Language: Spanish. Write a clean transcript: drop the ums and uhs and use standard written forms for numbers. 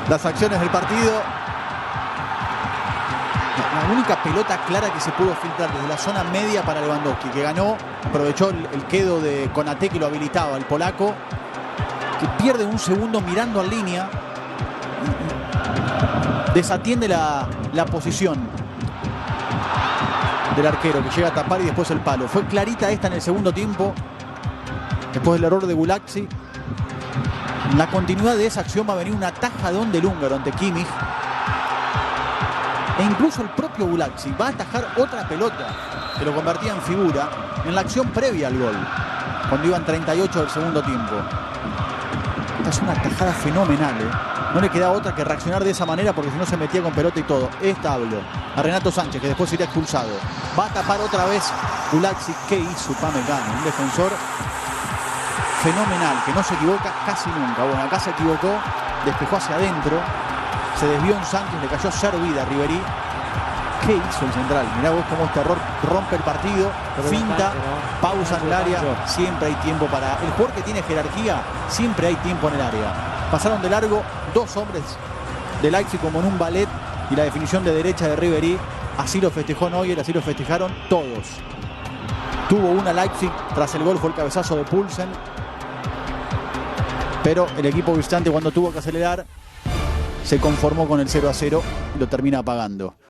las acciones del partido. La única pelota clara que se pudo filtrar desde la zona media para Lewandowski, que ganó, aprovechó el quedo de Konaté que lo habilitaba, el polaco, que pierde un segundo mirando en línea, desatiende la posición del arquero que llega a tapar y después el palo. Fue clarita esta en el segundo tiempo, después del error de Gulaxi. En la continuidad de esa acción va a venir un atajadón del húngaro ante Kimmich. E incluso el propio Gulaxi va a atajar otra pelota que lo convertía en figura en la acción previa al gol, cuando iban 38 del segundo tiempo. Esta es una atajada fenomenal, ¿eh? No le queda otra que reaccionar de esa manera, porque si no se metía con pelota y todo. Esta hablo a Renato Sánchez, que después sería expulsado. Va a tapar otra vez Gulaxi. ¿Qué hizo Upamecano? Un defensor fenomenal, que no se equivoca casi nunca. Bueno, acá se equivocó, despejó hacia adentro, se desvió en Sánchez, le cayó servida a Ribery. ¿Qué hizo el central? Mirá vos cómo este error rompe el partido, finta, pausa en el área. Siempre hay tiempo para... El jugador que tiene jerarquía, siempre hay tiempo en el área. Pasaron de largo dos hombres de Leipzig como en un ballet, y la definición de derecha de Ribery. Así lo festejó Neuer, así lo festejaron todos. Tuvo una Leipzig, tras el gol fue el cabezazo de Poulsen, pero el equipo visitante, cuando tuvo que acelerar, se conformó con el 0-0 y lo termina apagando.